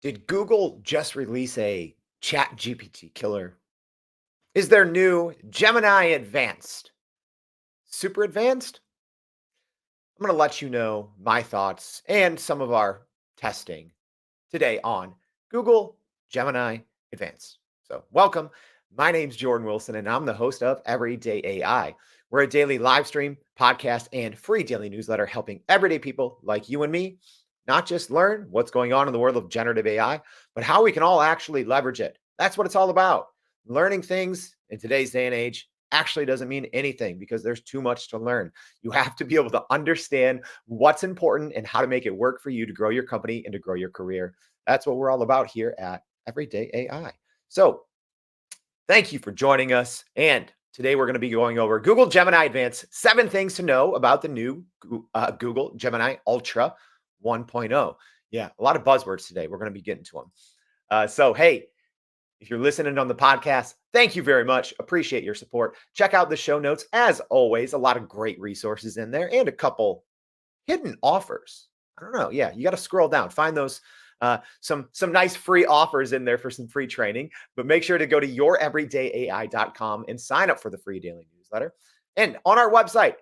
Did Google just release a chat GPT killer? Is their new Gemini Advanced super advanced? I'm going to let you know my thoughts and some of our testing today on Google Gemini Advanced. So, welcome. My name's Jordan Wilson, and I'm the host of Everyday AI. We're a daily live stream, podcast, and free daily newsletter helping everyday people like you and me not just learn what's going on in the world of generative AI, but how we can all actually leverage it. That's what it's all about. Learning things in today's day and age actually doesn't mean anything because there's too much to learn. You have to be able to understand what's important and how to make it work for you to grow your company and to grow your career. That's what we're all about here at Everyday AI. So, thank you for joining us. And today we're going to be going over Google Gemini Advanced, 7 things to know about the new Google Gemini Ultra 1.0. Yeah, a lot of buzzwords today. We're going to be getting to them. Hey, if you're listening on the podcast, thank you very much. Appreciate your support. Check out the show notes. As always, a lot of great resources in there and a couple hidden offers. I don't know. Yeah, you got to scroll down, find those some nice free offers in there for some free training. But make sure to go to youreverydayai.com and sign up for the free daily newsletter. And on our website,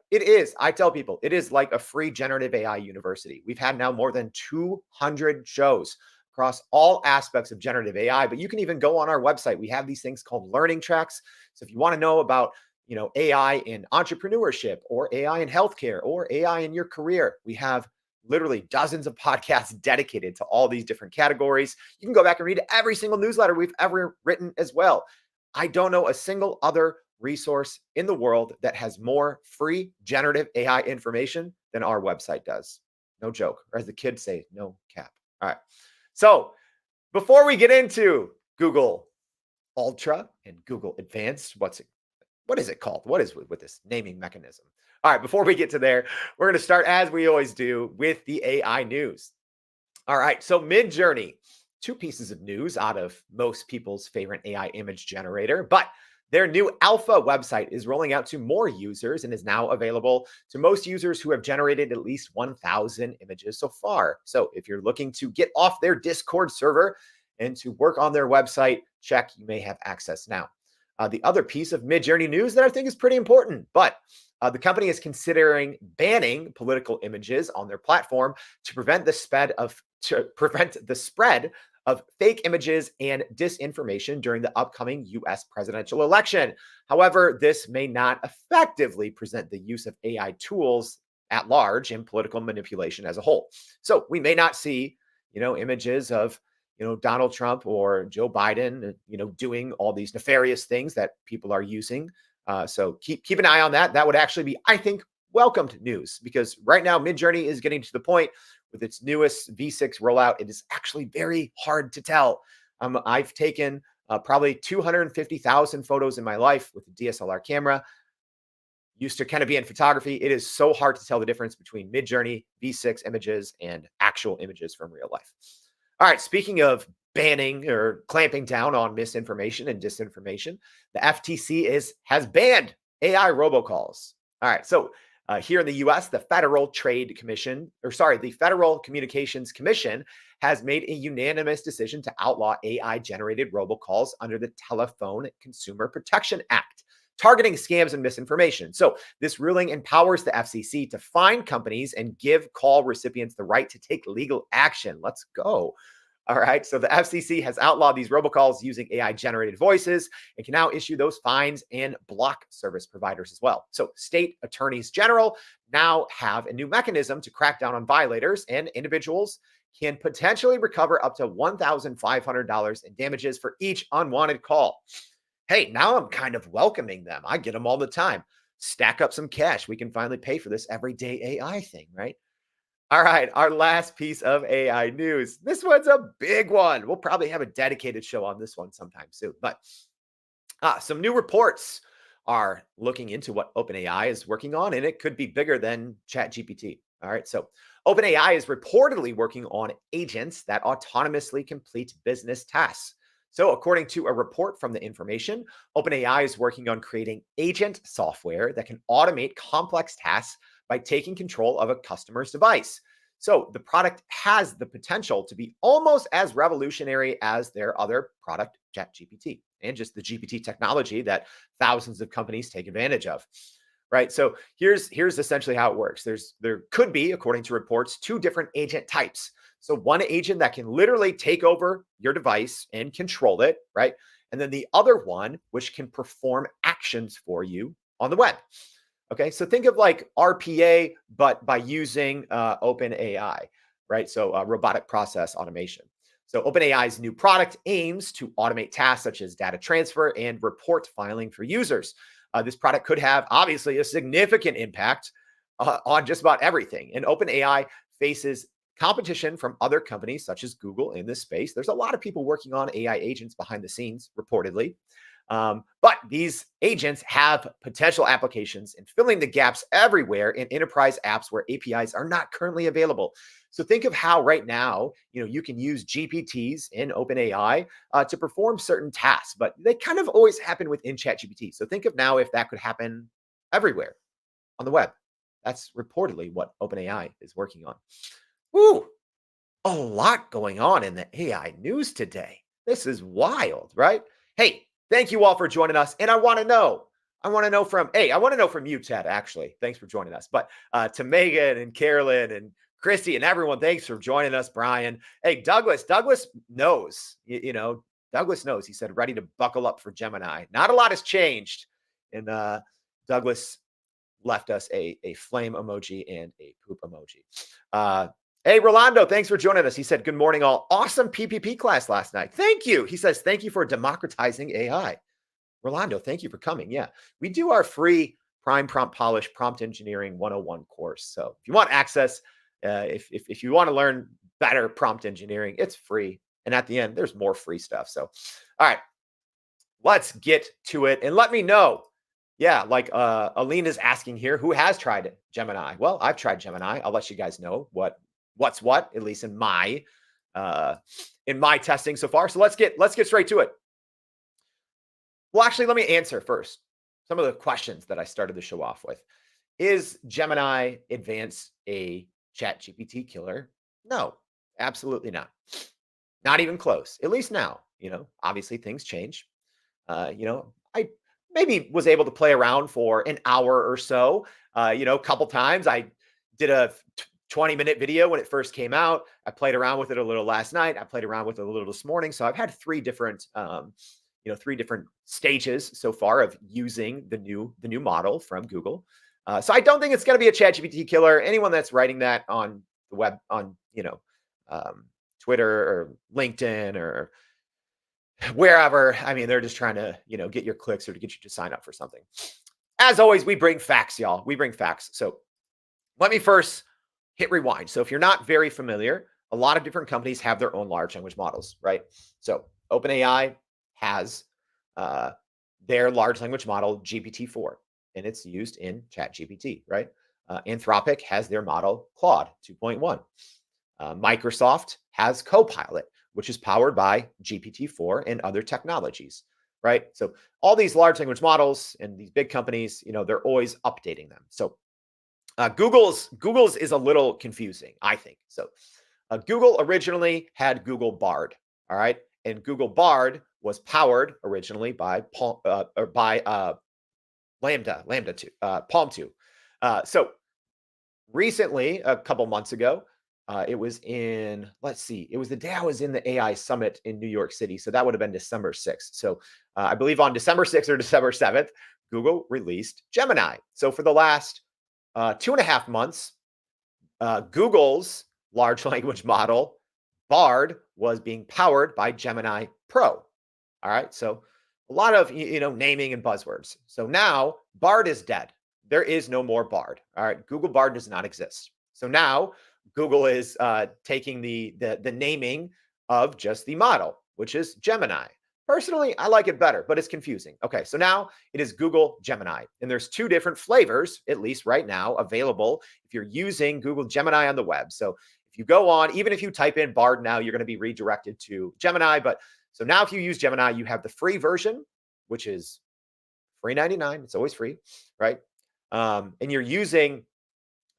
I tell people, it is like a free generative AI university. We've had now more than 200 shows across all aspects of generative AI, but you can even go on our website. We have these things called learning tracks. So if you want to know about AI in entrepreneurship or AI in healthcare or AI in your career, we have literally dozens of podcasts dedicated to all these different categories. You can go back and read every single newsletter we've ever written as well. I don't know a single other resource in the world that has more free generative AI information than our website does. No joke. Or as the kids say, no cap. All right. So before we get into Google Ultra and Google Advanced, what is it called? What is with this naming mechanism? All right, before we get to there, we're going to start, as we always do, with the AI news. All right, so Midjourney, 2 pieces of news out of most people's favorite AI image generator, but their new alpha website is rolling out to more users and is now available to most users who have generated at least 1,000 images so far. So if you're looking to get off their Discord server and to work on their website, check, you may have access now. The other piece of Midjourney news that I think is pretty important, but the company is considering banning political images on their platform to prevent the spread of fake images and disinformation during the upcoming US presidential election. However, this may not effectively present the use of AI tools at large in political manipulation as a whole. So we may not see, images of Donald Trump or Joe Biden, doing all these nefarious things that people are using. So keep an eye on that. That would actually be, I think, welcomed news because right now Midjourney is getting to the point with its newest V6 rollout. It is actually very hard to tell. I've taken probably 250,000 photos in my life with a DSLR camera. Used to kind of be in photography. It is so hard to tell the difference between Midjourney V6 images and actual images from real life. All right, speaking of banning or clamping down on misinformation and disinformation, the FTC has banned AI robocalls. All right, so here in the US, the Federal Communications Commission has made a unanimous decision to outlaw AI-generated robocalls under the Telephone Consumer Protection Act, targeting scams and misinformation. So this ruling empowers the FCC to fine companies and give call recipients the right to take legal action. Let's go. All right. So the FCC has outlawed these robocalls using AI-generated voices and can now issue those fines and block service providers as well. So state attorneys general now have a new mechanism to crack down on violators, and individuals can potentially recover up to $1,500 in damages for each unwanted call. Hey, now I'm kind of welcoming them. I get them all the time. Stack up some cash. We can finally pay for this everyday AI thing, right? All right, our last piece of AI news. This one's a big one. We'll probably have a dedicated show on this one sometime soon. But some new reports are looking into what OpenAI is working on, and it could be bigger than ChatGPT. All right, so OpenAI is reportedly working on agents that autonomously complete business tasks. So according to a report from The Information, OpenAI is working on creating agent software that can automate complex tasks by taking control of a customer's device. So the product has the potential to be almost as revolutionary as their other product, ChatGPT, and just the GPT technology that thousands of companies take advantage of. Right. So here's essentially how it works. There could be, according to reports, two different agent types. So one agent that can literally take over your device and control it, right? And then the other one, which can perform actions for you on the web. Okay, so think of like RPA, but by using OpenAI, right? So robotic process automation. So OpenAI's new product aims to automate tasks such as data transfer and report filing for users. This product could have obviously a significant impact on just about everything. And OpenAI faces competition from other companies such as Google in this space. There's a lot of people working on AI agents behind the scenes, reportedly. But these agents have potential applications in filling the gaps everywhere in enterprise apps where APIs are not currently available. So think of how right now, you can use GPTs in OpenAI to perform certain tasks, but they kind of always happen within ChatGPT. So think of now if that could happen everywhere on the web. That's reportedly what OpenAI is working on. Woo! A lot going on in the AI news today. This is wild, right? Hey, thank you all for joining us. And I want to know from you, Ted, actually. Thanks for joining us. But to Megan and Carolyn and Christy and everyone, thanks for joining us, Brian. Hey, Douglas knows, Douglas knows. He said, ready to buckle up for Gemini. Not a lot has changed. And Douglas left us a flame emoji and a poop emoji. Hey, Rolando, thanks for joining us. He said, good morning, all. Awesome PPP class last night. Thank you. He says, thank you for democratizing AI. Rolando, thank you for coming. Yeah, we do our free Prime Prompt Polish Prompt Engineering 101 course. So if you want access, if you want to learn better prompt engineering, it's free. And at the end, there's more free stuff. So, all right, let's get to it. And let me know. Yeah, like Aline is asking here, who has tried Gemini? Well, I've tried Gemini. I'll let you guys know what's what, at least in my testing so far. So let's get straight to it. Well, actually, let me answer first some of the questions that I started the show off with. Is Gemini Advanced a ChatGPT killer? No, absolutely not. Not even close. At least now, obviously things change. I maybe was able to play around for an hour or so. A couple times. I did a 20-minute video when it first came out. I played around with it a little last night. I played around with it a little this morning. So I've had three different stages so far of using the new model from Google. So I don't think it's going to be a ChatGPT killer. Anyone that's writing that on the web, on Twitter or LinkedIn or wherever, I mean, they're just trying to get your clicks or to get you to sign up for something. As always, we bring facts, y'all. We bring facts. So let me first hit rewind. So if you're not very familiar, a lot of different companies have their own large language models, right? So OpenAI has their large language model GPT-4, and it's used in ChatGPT, right? Anthropic has their model Claude 2.1. Microsoft has Copilot, which is powered by GPT-4 and other technologies, right? So all these large language models and these big companies, they're always updating them. So Google's is a little confusing, I think. So Google originally had Google Bard, all right? And Google Bard was powered originally by Lambda 2, Palm 2. So recently, a couple months ago, it was it was the day I was in the AI summit in New York City. So that would have been December 6th. So I believe on December 6th or December 7th, Google released Gemini. So for the last 2.5 months, Google's large language model, Bard, was being powered by Gemini Pro. All right. So a lot of, naming and buzzwords. So now Bard is dead. There is no more Bard. All right. Google Bard does not exist. So now Google is taking the naming of just the model, which is Gemini. Personally, I like it better, but it's confusing. Okay, so now it is Google Gemini, and there's two different flavors, at least right now, available if you're using Google Gemini on the web. So if you go on, even if you type in Bard now, you're going to be redirected to Gemini. But so now if you use Gemini, you have the free version, which is free 99. It's always free, right? And you're using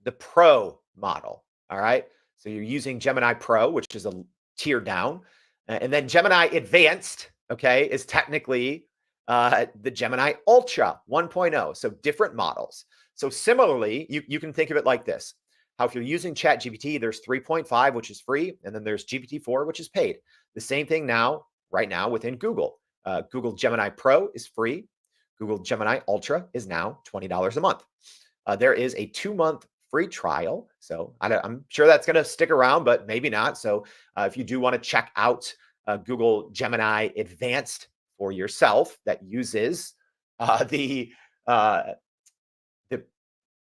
the Pro model. All right. So you're using Gemini Pro, which is a tier down. And then Gemini Advanced, okay, is technically the Gemini Ultra 1.0. So different models. So similarly, you can think of it like this. How if you're using ChatGPT, there's 3.5, which is free, and then there's GPT-4, which is paid. The same thing now, right now within Google. Google Gemini Pro is free. Google Gemini Ultra is now $20 a month. There is a 2-month free trial. So I'm sure that's going to stick around, but maybe not. So if you do want to check out Google Gemini Advanced for yourself that uses the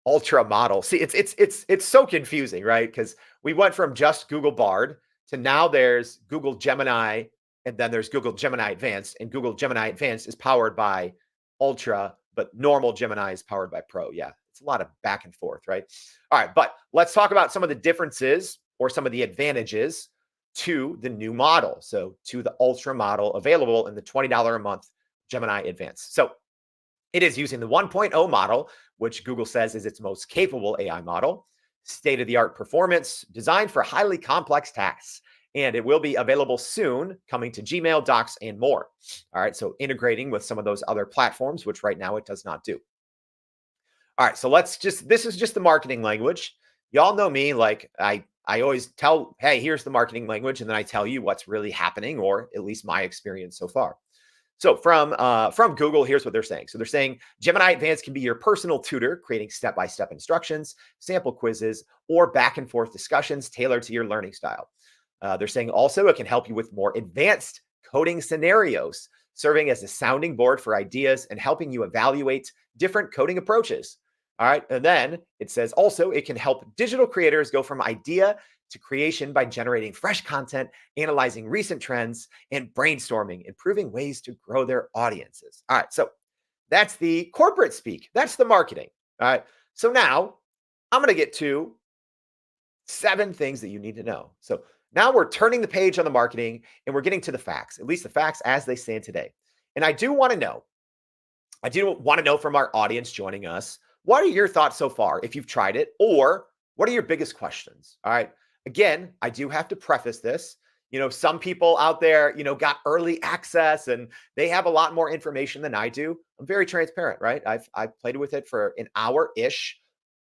Ultra model. See, it's so confusing, right? Because we went from just Google Bard to now there's Google Gemini, and then there's Google Gemini Advanced, and Google Gemini Advanced is powered by Ultra, but normal Gemini is powered by Pro. Yeah, it's a lot of back and forth, right? All right, but let's talk about some of the differences or some of the advantages to the new model. So to the Ultra model available in the $20 a month Gemini Advanced. So it is using the 1.0 model, which Google says is its most capable AI model, state-of-the-art performance, designed for highly complex tasks. And it will be available soon, coming to Gmail, Docs, and more. All right, so integrating with some of those other platforms, which right now it does not do. All right, so this is just the marketing language. Y'all know me, like I always tell, hey, here's the marketing language, and then I tell you what's really happening, or at least my experience so far. So from Google, here's what they're saying. So they're saying Gemini Advanced can be your personal tutor, creating step-by-step instructions, sample quizzes, or back and forth discussions tailored to your learning style. They're saying also it can help you with more advanced coding scenarios, serving as a sounding board for ideas and helping you evaluate different coding approaches. All right. And then it says also it can help digital creators go from idea to creation by generating fresh content, analyzing recent trends, and brainstorming, improving ways to grow their audiences. All right. So that's the corporate speak. That's the marketing. All right. So now I'm going to get to 7 things that you need to know. So now we're turning the page on the marketing and we're getting to the facts, at least the facts as they stand today. And I do want to know from our audience joining us, what are your thoughts so far if you've tried it, or what are your biggest questions? All right. Again, I do have to preface this. Some people out there, got early access and they have a lot more information than I do. I'm very transparent, right? I've played with it for an hour-ish,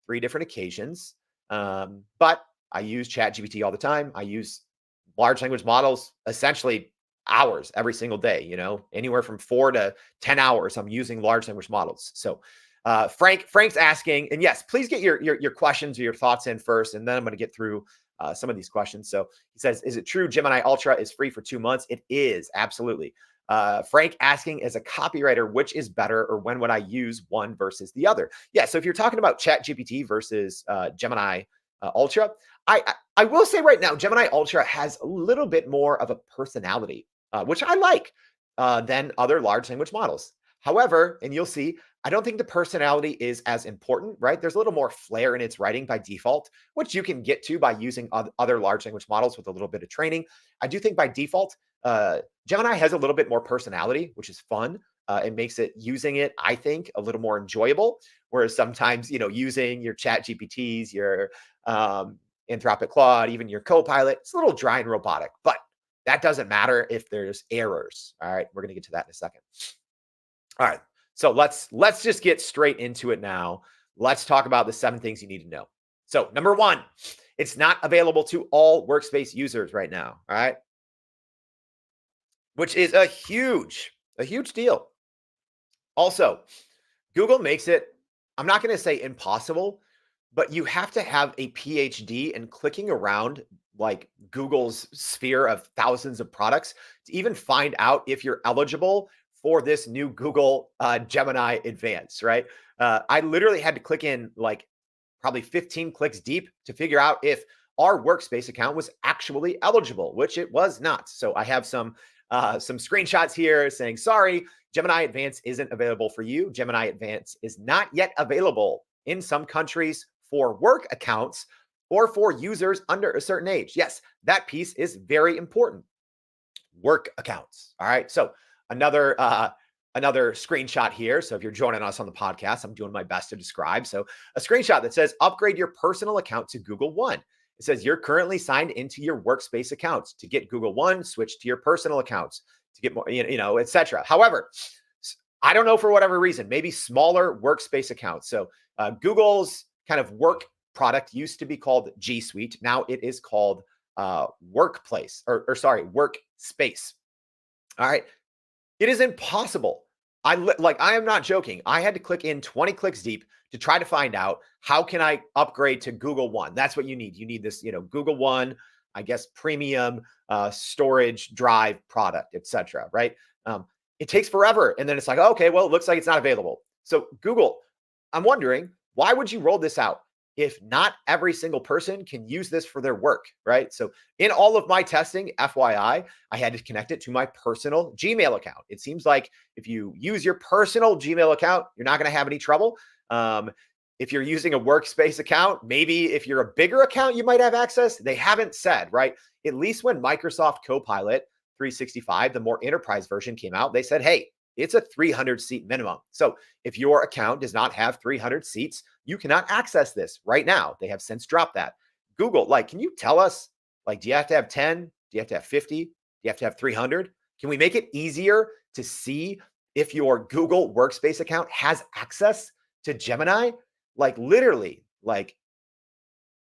3 different occasions. But I use ChatGPT all the time. I use large language models essentially hours every single day, anywhere from 4 to 10 hours. I'm using large language models. So Frank's asking, and yes, please get your questions or your thoughts in first, and then I'm going to get through some of these questions. So he says, is it true Gemini Ultra is free for 2 months? It is, absolutely. Frank asking, as a copywriter, which is better, or when would I use one versus the other? Yeah, so if you're talking about ChatGPT versus Gemini Ultra, I will say right now, Gemini Ultra has a little bit more of a personality, which I like, than other large language models. However, and you'll see, I don't think the personality is as important, right? There's a little more flair in its writing by default, which you can get to by using other large language models with a little bit of training. I do think by default, Gemini has a little bit more personality, which is fun. It makes using it, I think, a little more enjoyable. Whereas sometimes, using your Chat GPTs, your Anthropic Claude, even your Copilot, it's a little dry and robotic, but that doesn't matter if there's errors. All right, we're going to get to that in a second. All right, so let's just get straight into it now. Let's talk about the 7 things you need to know. So number 1, it's not available to all workspace users right now. All right, which is a huge deal. Also, Google makes it, I'm not going to say impossible, but you have to have a PhD in clicking around like Google's sphere of thousands of products to even find out if you're eligible for this new Google Gemini Advanced, right? I literally had to click in like probably 15 clicks deep to figure out if our workspace account was actually eligible, which it was not. So I have some screenshots here saying, sorry, Gemini Advanced isn't available for you. Gemini Advanced is not yet available in some countries for work accounts or for users under a certain age. Yes, that piece is very important. Work accounts. All right. So another screenshot here. So if you're joining us on the podcast, I'm doing my best to describe. So a screenshot that says upgrade your personal account to Google One. It says you're currently signed into your workspace accounts. To get Google One, switch to your personal accounts to get more, etc. However, I don't know, for whatever reason, maybe smaller workspace accounts. So Google's kind of work product used to be called G Suite. Now it is called Workplace, or sorry, Workspace. All right. It is impossible. I am not joking. I had to click in 20 clicks deep to try to find out how can I upgrade to Google One. That's what you need. You need this, Google One, I guess, premium storage drive product, etc. Right? It takes forever, and then it's like, okay, well, it looks like it's not available. So Google, I'm wondering, why would you roll this out if not every single person can use this for their work, right? So in all of my testing, FYI, I had to connect it to my personal Gmail account. It seems like if you use your personal Gmail account, you're not going to have any trouble. If you're using a workspace account, maybe if you're a bigger account, you might have access. They haven't said, right? At least when Microsoft Copilot 365, the more enterprise version, came out, they said, hey, it's a 300 seat minimum. So if your account does not have 300 seats, you cannot access this right now. They have since dropped that. Google, can you tell us, do you have to have 10? Do you have to have 50? Do you have to have 300? Can we make it easier to see if your Google Workspace account has access to Gemini? Literally,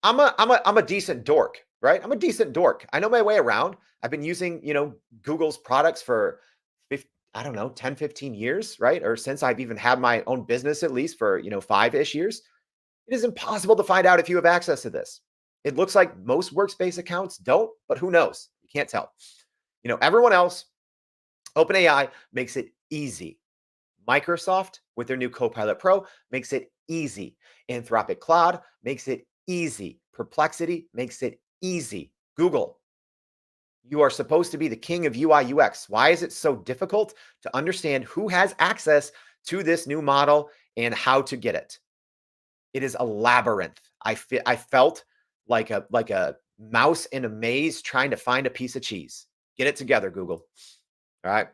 I'm a decent dork, right? I'm a decent dork. I know my way around. I've been using, Google's products for 10, 15 years, right? Or since I've even had my own business, at least for, 5-ish years. It is impossible to find out if you have access to this. It looks like most workspace accounts don't, but who knows? You can't tell. Everyone else, OpenAI makes it easy. Microsoft, with their new Copilot Pro, makes it easy. Anthropic Cloud makes it easy. Perplexity makes it easy. Google, you are supposed to be the king of UI UX. Why is it so difficult to understand who has access to this new model and how to get it? It is a labyrinth. I felt like a mouse in a maze trying to find a piece of cheese. Get it together, Google. All right.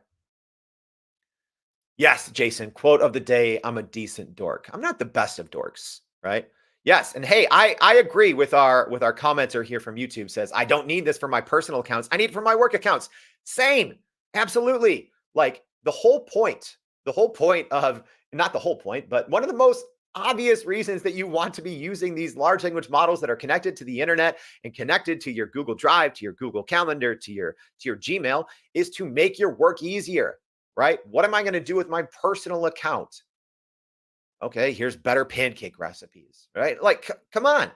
Yes, Jason, quote of the day, I'm a decent dork. I'm not the best of dorks, right? Yes, and hey, I agree with our commenter here from YouTube. Says, I don't need this for my personal accounts. I need it for my work accounts. Same. Absolutely. The whole point of, not the whole point, but one of the most obvious reasons that you want to be using these large language models that are connected to the internet and connected to your Google Drive, to your Google Calendar, to your Gmail, is to make your work easier, right? What am I going to do with my personal account? Okay, here's better pancake recipes, right? Come on.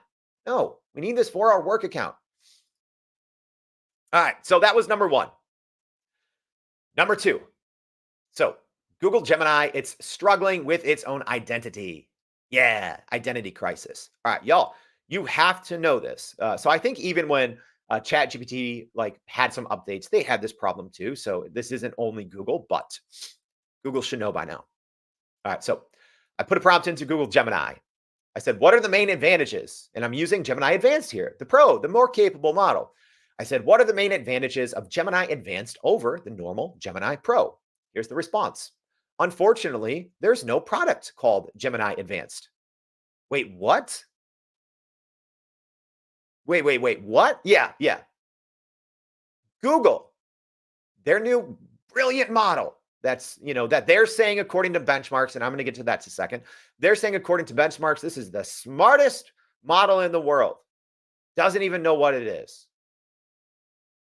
No, we need this for our work account. All right, so that was number one. Number two. So Google Gemini, it's struggling with its own identity. Yeah, identity crisis. All right, y'all, you have to know this. So I think even when ChatGPT had some updates, they had this problem too. So this isn't only Google, but Google should know by now. All right, so I put a prompt into Google Gemini. I said, what are the main advantages? And I'm using Gemini Advanced here, the Pro, the more capable model. I said, what are the main advantages of Gemini Advanced over the normal Gemini Pro? Here's the response. Unfortunately, there's no product called Gemini Advanced. Wait, what? Wait, what? Yeah. Google, their new brilliant model that they're saying, according to benchmarks, and I'm going to get to that in a second. They're saying, according to benchmarks, this is the smartest model in the world. Doesn't even know what it is.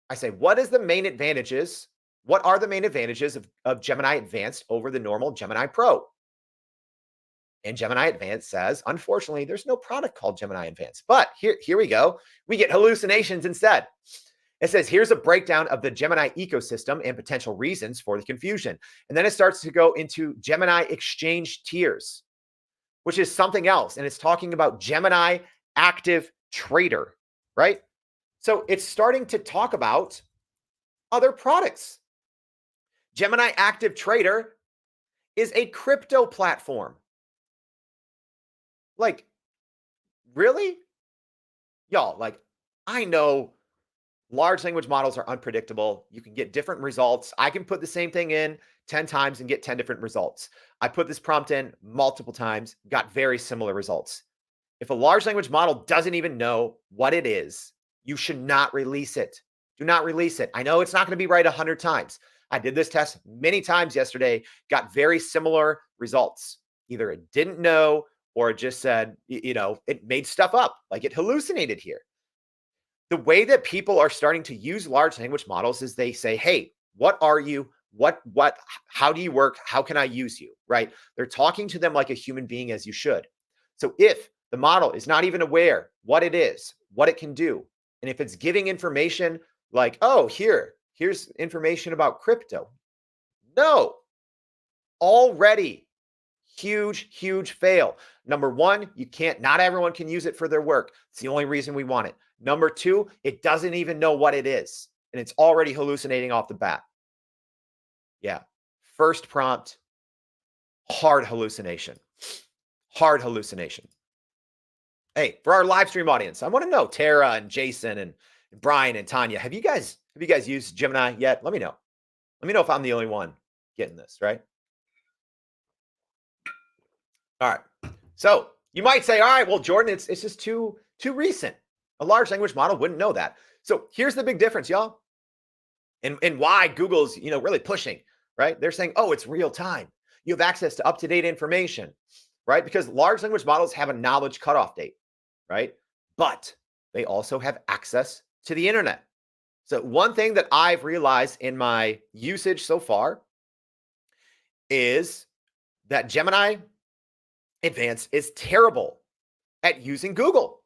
I say, what are the main advantages of Gemini Advanced over the normal Gemini Pro? And Gemini Advanced says, unfortunately, there's no product called Gemini Advanced. But here we go. We get hallucinations instead. It says, here's a breakdown of the Gemini ecosystem and potential reasons for the confusion. And then it starts to go into Gemini exchange tiers, which is something else. And it's talking about Gemini Active Trader, right? So it's starting to talk about other products. Gemini Active Trader is a crypto platform. Really? Y'all, I know large language models are unpredictable. You can get different results. I can put the same thing in 10 times and get 10 different results. I put this prompt in multiple times, got very similar results. If a large language model doesn't even know what it is, you should not release it. Do not release it. I know it's not going to be right 100 times. I did this test many times yesterday, got very similar results. Either it didn't know or it just said, it made stuff up, like it hallucinated here. The way that people are starting to use large language models is they say, hey, what are you? How do you work? How can I use you? Right? They're talking to them like a human being, as you should. So if the model is not even aware what it is, what it can do, and if it's giving information like, oh, here's information about crypto. No, already huge, huge fail. Number one, not everyone can use it for their work. It's the only reason we want it. Number two, it doesn't even know what it is, and it's already hallucinating off the bat. Yeah. First prompt, hard hallucination. Hard hallucination. Hey, for our live stream audience, I want to know, Tara and Jason and Brian and Tanya, have you guys used Gemini yet? Let me know. Let me know if I'm the only one getting this, right? All right. So you might say, all right, well, Jordan, it's just too recent. A large language model wouldn't know that. So here's the big difference, y'all. And why Google's, really pushing, right? They're saying, oh, it's real time. You have access to up-to-date information, right? Because large language models have a knowledge cutoff date, right? But they also have access to the internet. So one thing that I've realized in my usage so far is that Gemini Advanced is terrible at using Google.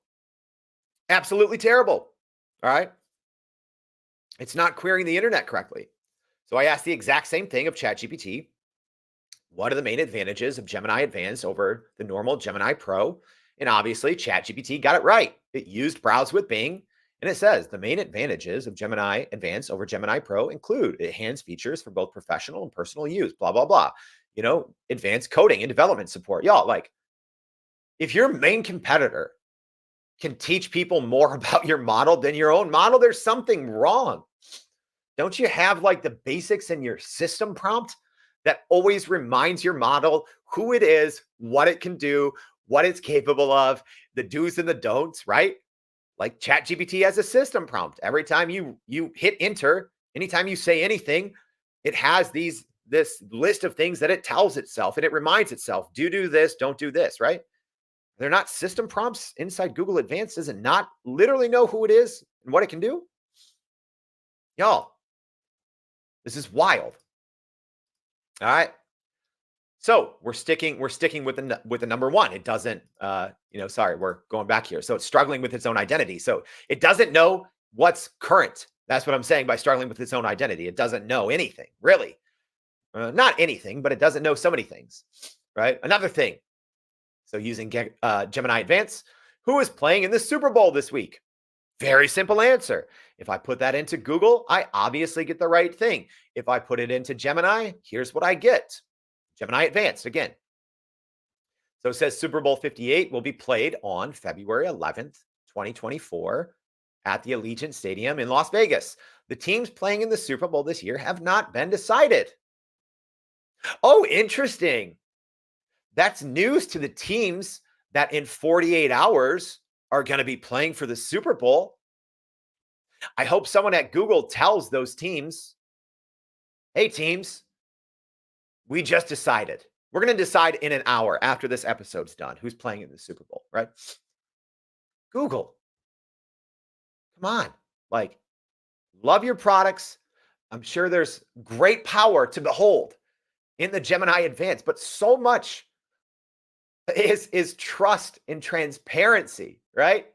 Absolutely terrible. All right. It's not querying the internet correctly. So I asked the exact same thing of ChatGPT. What are the main advantages of Gemini Advanced over the normal Gemini Pro? And obviously, ChatGPT got it right. It used Browse with Bing, and it says the main advantages of Gemini Advanced over Gemini Pro include enhanced features for both professional and personal use, blah, blah, blah. Advanced coding and development support. Y'all, like, if your main competitor can teach people more about your model than your own model, there's something wrong. Don't you have like the basics in your system prompt that always reminds your model who it is, what it can do, what it's capable of, the do's and the don'ts, right? Like ChatGPT has a system prompt. Every time you hit enter, anytime you say anything, it has this list of things that it tells itself, and it reminds itself, do this, don't do this, right? They're not system prompts inside Google Advanced. Does it not literally know who it is and what it can do? Y'all, this is wild. All right. So we're sticking with the number one. It doesn't, sorry, we're going back here. So it's struggling with its own identity. So it doesn't know what's current. That's what I'm saying by struggling with its own identity. It doesn't know anything, really. Not anything, but it doesn't know so many things, right? Another thing. So using Gemini Advanced, who is playing in the Super Bowl this week? Very simple answer. If I put that into Google, I obviously get the right thing. If I put it into Gemini, here's what I get. Gemini Advanced again. So it says Super Bowl 58 will be played on February 11th, 2024 at the Allegiant Stadium in Las Vegas. The teams playing in the Super Bowl this year have not been decided. Oh, interesting. That's news to the teams that in 48 hours are going to be playing for the Super Bowl. I hope someone at Google tells those teams, hey, teams, we just decided. We're going to decide in an hour after this episode's done who's playing in the Super Bowl, right? Google, come on. Like, love your products. I'm sure there's great power to behold in the Gemini Advanced, but so much is trust and transparency, right?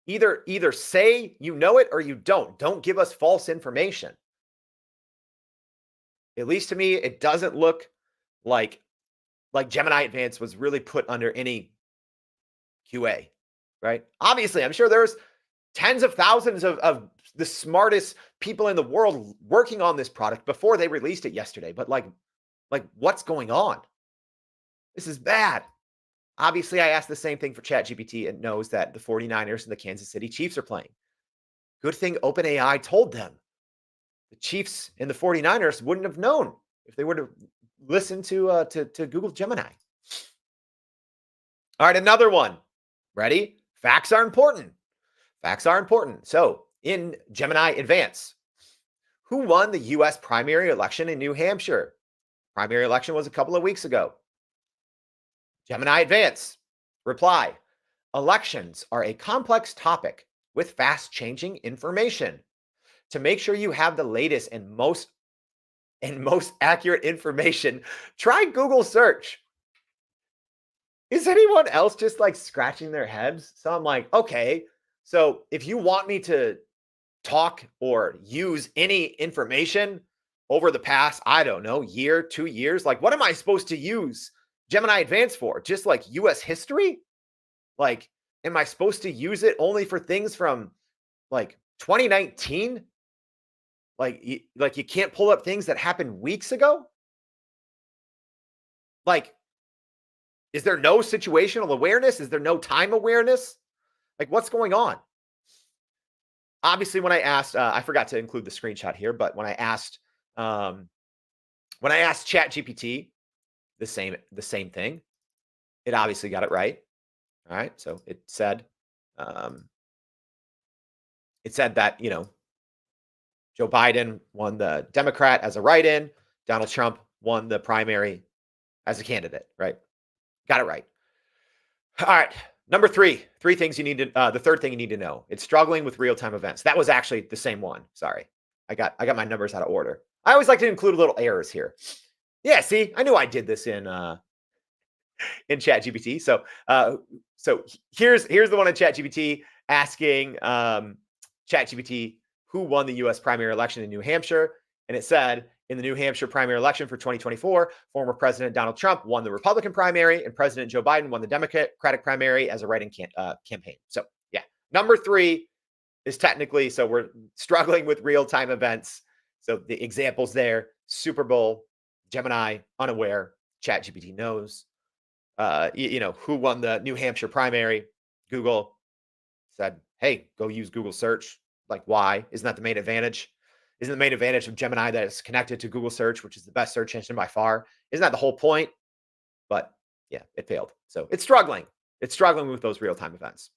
Either say you know it or you don't. Don't give us false information. At least to me, it doesn't look like Gemini Advanced was really put under any QA, right? Obviously, I'm sure there's tens of thousands of the smartest people in the world working on this product before they released it yesterday. But like what's going on? This is bad. Obviously, I asked the same thing for ChatGPT. It knows that the 49ers and the Kansas City Chiefs are playing. Good thing OpenAI told them. The Chiefs and the 49ers wouldn't have known if they would have listened to Google Gemini. All right, another one. Ready? Facts are important. Facts are important. So in Gemini Advance, who won the US primary election in New Hampshire? Primary election was a couple of weeks ago. Gemini Advance. Reply. Elections are a complex topic with fast changing information. To make sure you have the latest and most accurate information, try Google search. Is anyone else just like scratching their heads? So I'm like, okay, so if you want me to talk or use any information over the past, I don't know, year, 2 years, like what am I supposed to use Gemini Advanced for? Just like US history? Like, am I supposed to use it only for things from like 2019? Like you can't pull up things that happened weeks ago? Like, is there no situational awareness? Is there no time awareness? Like, what's going on? Obviously, when I asked, I forgot to include the screenshot here, but when I asked ChatGPT the same thing, it obviously got it right. All right, so um, it said that Joe Biden won the Democrat as a write-in, Donald Trump won the primary as a candidate. Right, got it right. All right. Number three things you need to, the third thing you need to know. It's struggling with real-time events. That was actually the same one. Sorry. I got my numbers out of order. I always like to include little errors here. Yeah, see, I knew I did this in ChatGPT. So here's the one in ChatGPT asking ChatGPT who won the US primary election in New Hampshire. And it said, in the New Hampshire primary election for 2024, former President Donald Trump won the Republican primary and President Joe Biden won the Democratic primary as a write-in campaign. So, yeah, number 3 is technically, so we're struggling with real-time events. So the examples there, Super Bowl, Gemini, unaware, ChatGPT knows. Who won the New Hampshire primary? Google said, hey, go use Google search. Like, why? Isn't that the main advantage? Isn't the main advantage of Gemini that it's connected to Google search, which is the best search engine by far? Isn't that the whole point? But yeah, it failed. So it's struggling. It's struggling with those real-time events.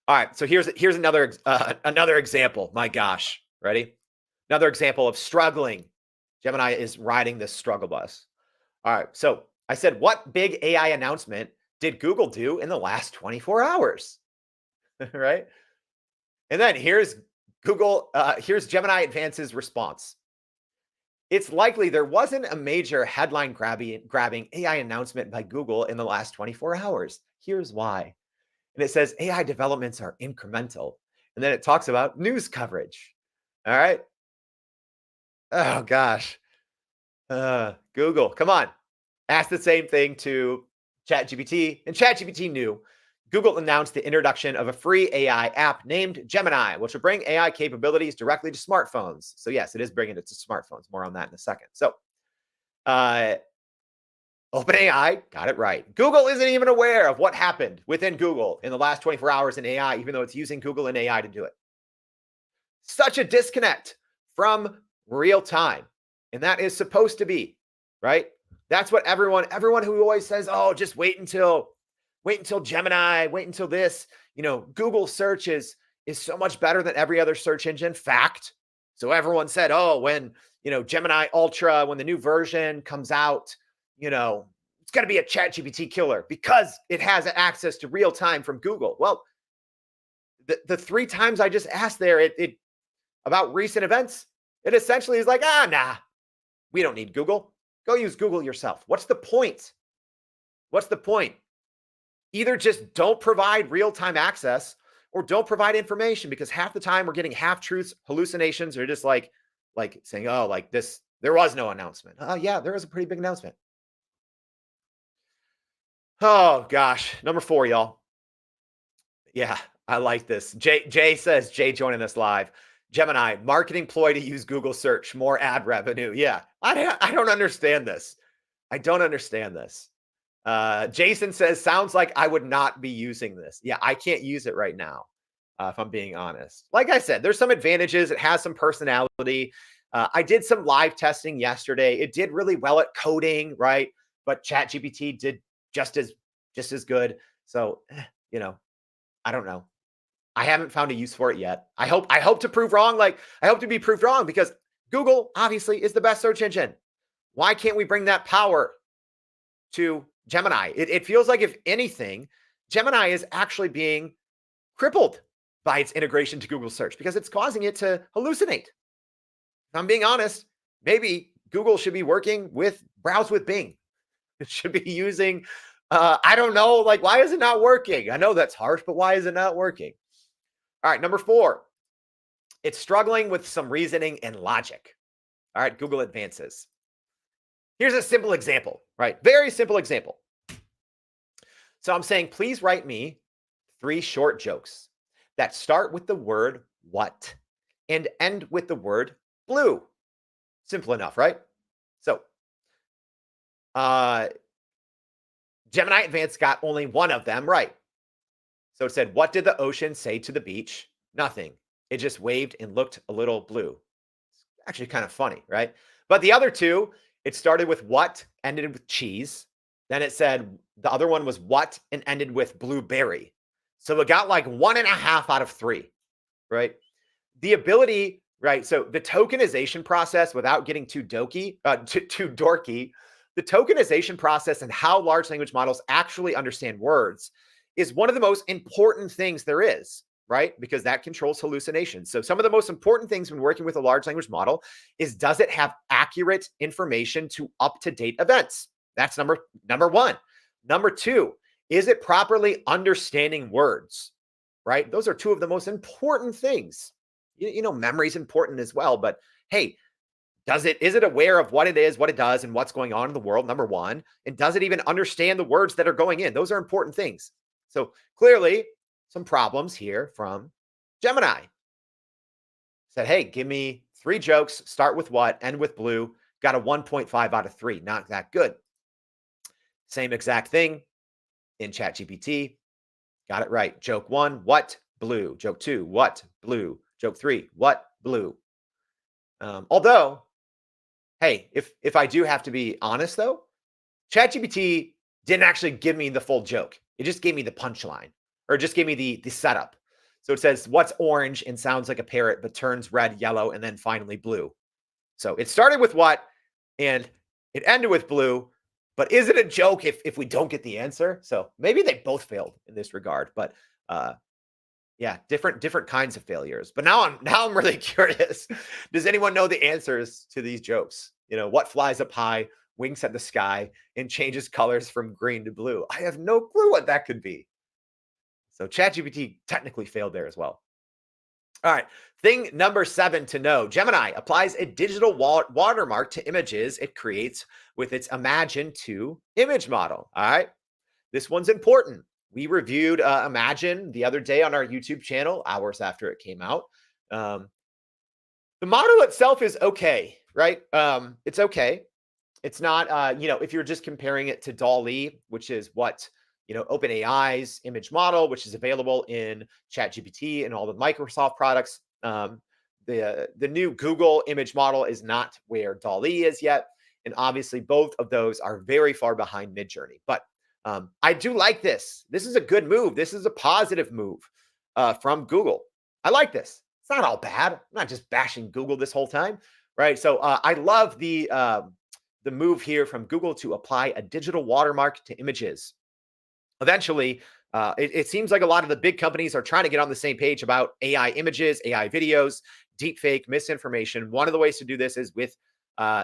All right. So here's another example. My gosh. Ready? Another example of struggling. Gemini is riding this struggle bus. All right. So I said, what big AI announcement did Google do in the last 24 hours? Right? And then here's Gemini Advance's response. It's likely there wasn't a major headline grabbing AI announcement by Google in the last 24 hours. Here's why. And it says AI developments are incremental. And then it talks about news coverage. All right. Oh, gosh. Google, come on. Ask the same thing to ChatGPT. And ChatGPT knew. Google announced the introduction of a free AI app named Gemini, which will bring AI capabilities directly to smartphones. So yes, it is bringing it to smartphones. More on that in a second. So OpenAI got it right. Google isn't even aware of what happened within Google in the last 24 hours in AI, even though it's using Google and AI to do it. Such a disconnect from real time. And that is supposed to be, right? That's what everyone who always says, oh, just wait until Gemini, wait until this, Google search is so much better than every other search engine. Fact. So everyone said, oh, when, Gemini Ultra, when the new version comes out, it's going to be a ChatGPT killer because it has access to real time from Google. Well, the 3 times I just asked there, it about recent events, it essentially is like, nah, we don't need Google. Go use Google yourself. What's the point? What's the point? Either just don't provide real-time access or don't provide information, because half the time we're getting half-truths, hallucinations, or just like saying, oh, like this, there was no announcement. Oh, yeah, there was a pretty big announcement. Oh, gosh. Number 4, y'all. Yeah, I like this. Jay says, Jay joining us live. Gemini, marketing ploy to use Google search, more ad revenue. Yeah, I don't understand this. I don't understand this. Jason says, sounds like I would not be using this. Yeah, I can't use it right now, if I'm being honest. Like I said, there's some advantages. It has some personality. I did some live testing yesterday. It did really well at coding, right? But ChatGPT did just as good. So, I don't know. I haven't found a use for it yet. I hope to prove wrong. Like, I hope to be proved wrong because Google obviously is the best search engine. Why can't we bring that power to Gemini? It feels like, if anything, Gemini is actually being crippled by its integration to Google search because it's causing it to hallucinate. If I'm being honest, maybe Google should be working with Browse with Bing. It should be using, I don't know, like, why is it not working? I know that's harsh, but why is it not working? All right, number 4, it's struggling with some reasoning and logic. All right, Google advances. Here's a simple example, right? Very simple example. So I'm saying, please write me 3 short jokes that start with the word what and end with the word blue. Simple enough, right? So, uh, Gemini Advanced got only one of them right. So it said, what did the ocean say to the beach? Nothing. It just waved and looked a little blue. Actually kind of funny, right? But the other two, it started with what, ended with cheese. Then it said the other one was what and ended with blueberry. So it got like 1.5 out of 3, right? The ability, right? So the tokenization process, without getting too dorky, the tokenization process and how large language models actually understand words is one of the most important things there is, right? Because that controls hallucinations. So some of the most important things when working with a large language model is, does it have accurate information to up-to-date events? That's number 1. Number 2, is it properly understanding words, right? Those are 2 of the most important things. Memory is important as well, but hey, is it aware of what it is, what it does, and what's going on in the world? Number 1. And does it even understand the words that are going in? Those are important things. So clearly, some problems here from Gemini. Said, hey, give me 3 jokes, start with what, end with blue. Got a 1.5 out of 3. Not that good. Same exact thing in ChatGPT. Got it right. Joke 1, what, blue. Joke 2, what, blue. Joke 3, what, blue. Although, hey, if I do have to be honest though, ChatGPT didn't actually give me the full joke. It just gave me the punchline, or just gave me the setup. So it says, what's orange and sounds like a parrot, but turns red, yellow, and then finally blue. So it started with what, and it ended with blue. But is it a joke if we don't get the answer? So maybe they both failed in this regard. But yeah, different kinds of failures. But now I'm really curious. Does anyone know the answers to these jokes? What flies up high, winks at the sky, and changes colors from green to blue? I have no clue what that could be. So ChatGPT technically failed there as well. All right. Thing number 7 to know. Gemini applies a digital watermark to images it creates with its Imagine 2 image model. All right. This one's important. We reviewed Imagine the other day on our YouTube channel, hours after it came out. The model itself is okay, right? It's okay. It's not, if you're just comparing it to DALL-E, which is what, OpenAI's image model, which is available in ChatGPT and all the Microsoft products. The new Google image model is not where DALL-E is yet. And obviously, both of those are very far behind Midjourney. But I do like this. This is a good move. This is a positive move from Google. I like this. It's not all bad. I'm not just bashing Google this whole time, right? So I love the move here from Google to apply a digital watermark to images. Eventually, it seems like a lot of the big companies are trying to get on the same page about AI images, AI videos, deepfake, misinformation. One of the ways to do this is with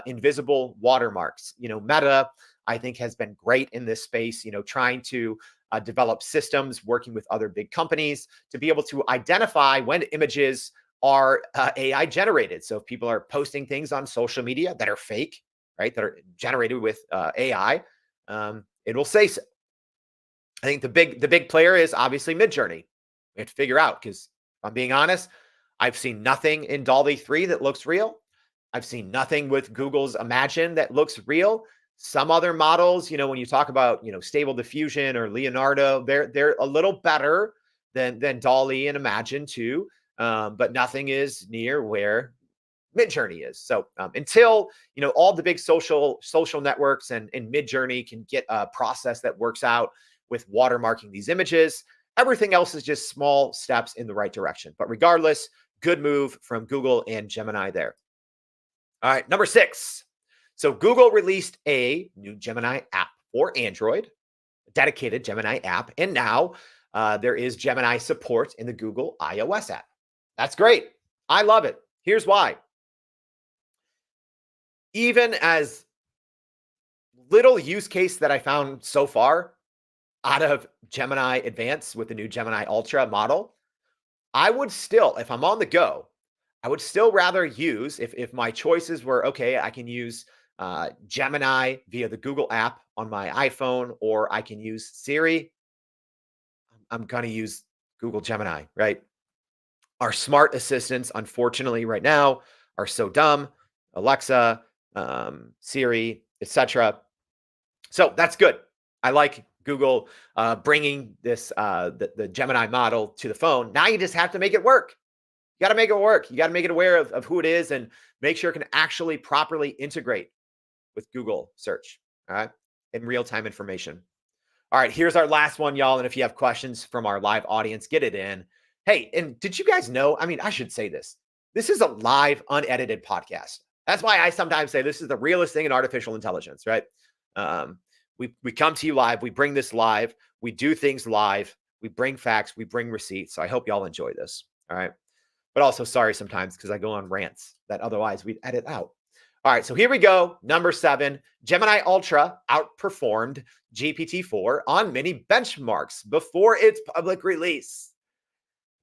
invisible watermarks. Meta, I think, has been great in this space, trying to develop systems, working with other big companies to be able to identify when images are AI generated. So if people are posting things on social media that are fake, right, that are generated with AI, it will say so. I think the big player is obviously Midjourney. We have to figure out, because if I'm being honest, I've seen nothing in DALL-E 3 that looks real. I've seen nothing with Google's Imagine that looks real. Some other models, when you talk about, Stable Diffusion or Leonardo, they're a little better than DALL-E and Imagine too, but nothing is near where Midjourney is. So until all the big social networks and Midjourney can get a process that works out with watermarking these images. Everything else is just small steps in the right direction. But regardless, good move from Google and Gemini there. All right, number 6. So Google released a new Gemini app for Android, a dedicated Gemini app, and now there is Gemini support in the Google iOS app. That's great. I love it. Here's why. Even as little use case that I found so far out of Gemini Advanced with the new Gemini Ultra model, I would still, if I'm on the go, I would still rather use, if my choices were, okay, I can use Gemini via the Google app on my iPhone, or I can use Siri, I'm going to use Google Gemini, right? Our smart assistants, unfortunately, right now are so dumb. Alexa, Siri, etc. So that's good. I like Google bringing this the Gemini model to the phone. Now you just have to make it work. You got to make it work. You got to make it aware of who it is and make sure it can actually properly integrate with Google search. All right, and real-time information. All right, here's our last one, y'all. And if you have questions from our live audience, get it in. Hey, and did you guys know? I mean, I should say this. This is a live, unedited podcast. That's why I sometimes say this is the realest thing in artificial intelligence, right? We come to you live. We bring this live. We do things live. We bring facts. We bring receipts. So I hope y'all enjoy this. All right. But also sorry sometimes because I go on rants that otherwise we'd edit out. All right, so here we go. Number 7, Gemini Ultra outperformed GPT-4 on many benchmarks before its public release.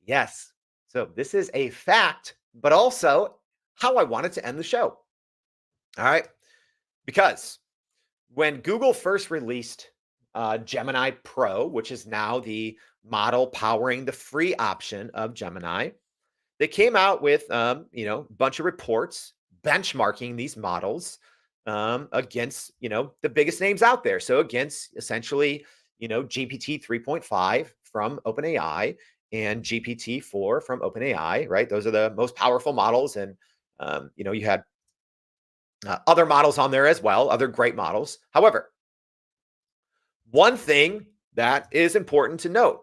Yes, so this is a fact, but also how I wanted to end the show. All right, because when Google first released Gemini Pro, which is now the model powering the free option of Gemini, they came out with a bunch of reports benchmarking these models against the biggest names out there. So against essentially GPT 3.5 from OpenAI and GPT-4 from OpenAI, right? Those are the most powerful models, and you had other models on there as well, other great models. However, one thing that is important to note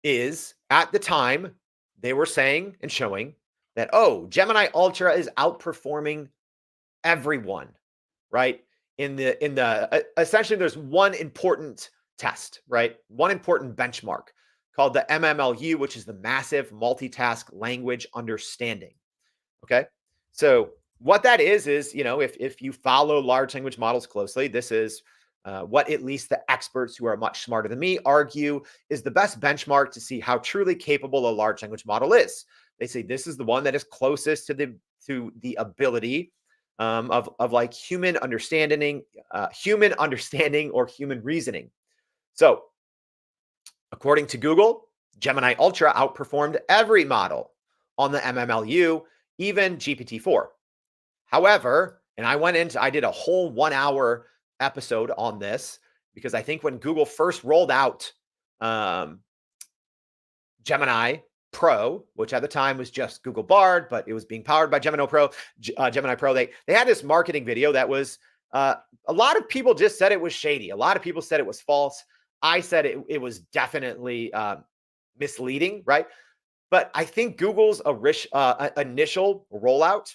is at the time they were saying and showing that, oh, Gemini Ultra is outperforming everyone, right? Essentially, there's one important test, right? One important benchmark called the MMLU, which is the Massive Multitask Language Understanding. Okay, so what that is if you follow large language models closely, this is what at least the experts who are much smarter than me argue is the best benchmark to see how truly capable a large language model is. They say this is the one that is closest to the ability of like human understanding or human reasoning. So, according to Google, Gemini Ultra outperformed every model on the MMLU, even GPT-4. However, and I did a whole 1-hour episode on this because I think when Google first rolled out Gemini Pro, which at the time was just Google Bard, but it was being powered by Gemini Pro. They had this marketing video that was a lot of people just said it was shady. A lot of people said it was false. I said it was definitely misleading, right? But I think Google's initial rollout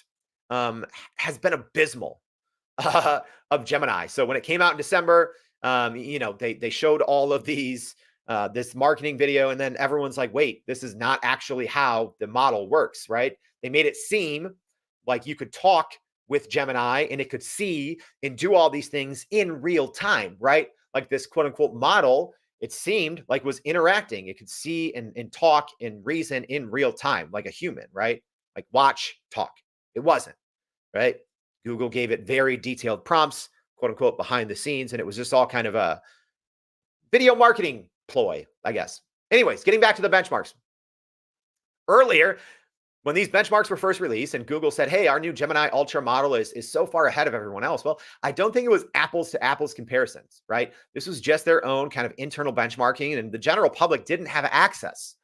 has been abysmal of Gemini. So when it came out in December, they showed all of these this marketing video, and then everyone's like, wait, this is not actually how the model works, right? They made it seem like you could talk with Gemini and it could see and do all these things in real time, right? Like this quote unquote model, it seemed like was interacting. It could see and talk and reason in real time, like a human, right? Like watch, talk. It wasn't, right? Google gave it very detailed prompts, quote unquote, behind the scenes, and it was just all kind of a video marketing ploy, I guess. Anyways, getting back to the benchmarks. Earlier, when these benchmarks were first released and Google said, hey, our new Gemini Ultra model is so far ahead of everyone else. Well, I don't think it was apples to apples comparisons, right? This was just their own kind of internal benchmarking, and the general public didn't have access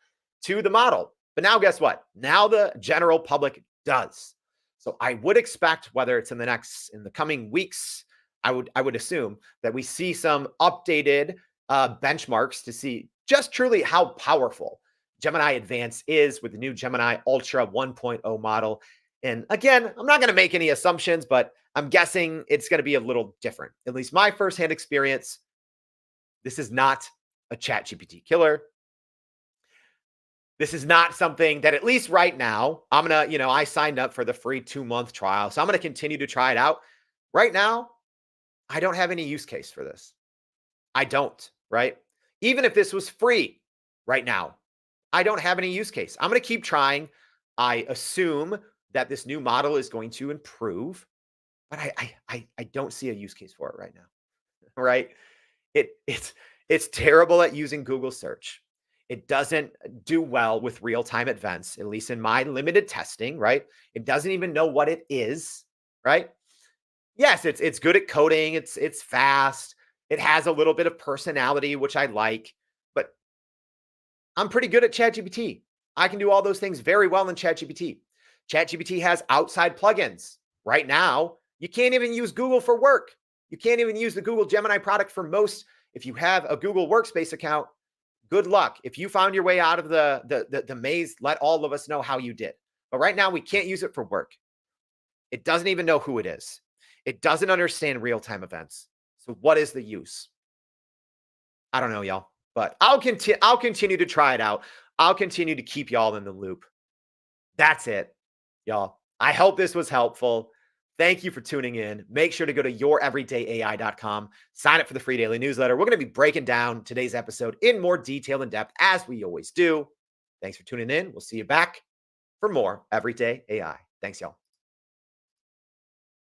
to the model. But now guess what? Now the general public does. So I would expect, whether it's in the coming weeks, I would assume that we see some updated benchmarks to see just truly how powerful Gemini Advanced is with the new Gemini Ultra 1.0 model. And again, I'm not going to make any assumptions, but I'm guessing it's going to be a little different. At least my firsthand experience, this is not a ChatGPT killer. This is not something that, at least right now, I'm going to, I signed up for the free 2-month trial. So I'm going to continue to try it out. Right now, I don't have any use case for this. I don't, right? Even if this was free right now, I don't have any use case. I'm going to keep trying. I assume that this new model is going to improve, but I don't see a use case for it right now, right? It's terrible at using Google search. It doesn't do well with real-time events, at least in my limited testing, right? It doesn't even know what it is, right? Yes, it's good at coding. It's fast. It has a little bit of personality, which I like, but I'm pretty good at ChatGPT. I can do all those things very well in ChatGPT. ChatGPT has outside plugins. Right now, you can't even use Google for work. You can't even use the Google Gemini product for most. If you have a Google Workspace account, good luck. If you found your way out of the maze, let all of us know how you did. But right now, we can't use it for work. It doesn't even know who it is. It doesn't understand real-time events. So what is the use? I don't know, y'all, but I'll continue to try it out. I'll continue to keep y'all in the loop. That's it, y'all. I hope this was helpful. Thank you for tuning in. Make sure to go to youreverydayai.com. Sign up for the free daily newsletter. We're going to be breaking down today's episode in more detail and depth, as we always do. Thanks for tuning in. We'll see you back for more Everyday AI. Thanks, y'all.